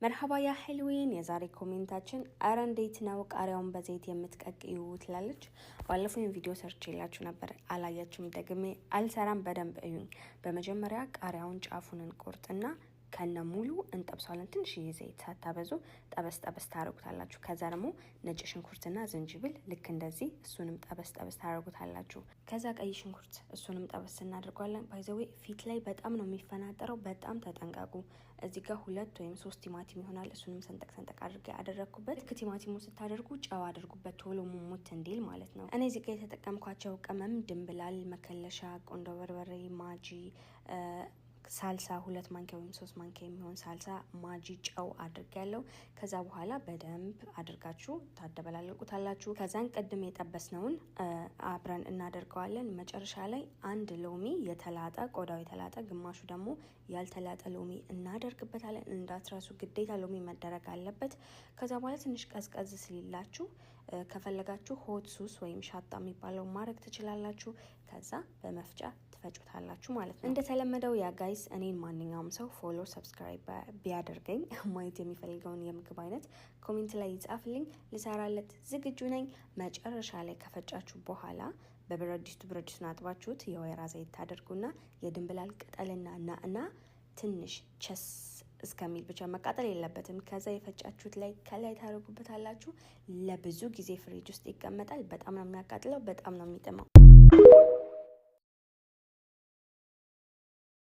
መርሐባ ያ ሐልዊን የዛሬ ኮሜንታችን አረ እንዴት ነው ቃሪያውን በዘይት የምትቀቅዩ ትላለች። ባለፈው ቪዲዮ ሰርችላችሁ ነበር አላያችሁም? ደግሜ አልሰራም፣ በደንብ እዩኝ። በመጀመሪያ ቃሪያውን ጫፉን እንቆርጥና ከነ ሙሉ እንጠብሳለን። ትንሽ ዘይት ሳታበዙ ጠበስ ጠበስ ታረጉታላችሁ። ከዛ ደግሞ ነጭ ሽንኩርትና ዝንጅብል ልክ እንደዚህ እሱንም ጠበስ ጠበስ ታረጉታላችሁ። ከዛ ቀይ ሽንኩርት እሱንም ጠበስ እናደርጋለን። ባይዘዌ ፊት ላይ በጣም ነው የሚፈናጠረው፣ በጣም ተጠንቀቁ። እዚህ ጋር 2 ወይም 3 ቲማቲም ይሆናል። እሱንም ሰንጠቅ ሰንጠቅ አድርጌ ያደረኩበት። ከቲማቲሙ ስታደርጉ ጨው አድርጉበት፣ ቶሎ ሙሙት እንዲል ማለት ነው። እኔ እዚህ ጋር የተጠቀምኳቸው ቅመም ድንብላል፣ መከለሻ፣ ቆንዶ በርበሬ፣ ማጂ፣ ሳልሳ 2 ማንኪያ ወይም 3 ማንኪያ የሚሆን ሳልሳ፣ ማጂ፣ ጨው አድርጌያለሁ። ከዛ በኋላ በደንብ አድርጋችሁ ታደበላልቁታላችሁ። ከዛን ቅድም የጠበስነውን አብረን እናደርገዋለን። መጨረሻ ላይ 1 ሎሚ የተላጠ ቆዳው የተላጠ ግማሹ ደግሞ ያልተላጠ ሎሚ እናደርግበታለን። እንዳትረሱ ግዴታ ሎሚ መደረግ አለበት። ከዛ በኋላ ትንሽ ቀዝቀዝ ስሊላችሁ ከፈለጋችሁ ሆት ሱስ ወይም ሻጣ የሚባለው ማድረግ ትችላላችሁ። ከዛ በመፍጫ ትፈጩታላችሁ ማለት ነው። እንደተለመደው ያ ጋይስ እኔን ማንኛውም ሰው ፎሎ ሰብስክራይብ ቢያደርገኝ ማየት የሚፈልገውን የምግብ አይነት ኮሜንት ላይ ይጻፍልኝ፣ ልሰራለት ዝግጁ ነኝ። መጨረሻ ላይ ከፈጫችሁ በኋላ በብረት ድስቱን አጥባችሁት የወይራ ዘይት ታደርጉና የድንብላል ቅጠልና ናዕና ትንሽ ቸስ እስከሚል ብቻ መቃጠል የለበትም። ከዛ የፈጫችሁት ላይ ከላይ ታደርጉበታላችሁ። ለብዙ ጊዜ ፍሪጅ ውስጥ ይቀመጣል። በጣም ነው የሚያቃጥለው፣ በጣም ነው የሚጥመው።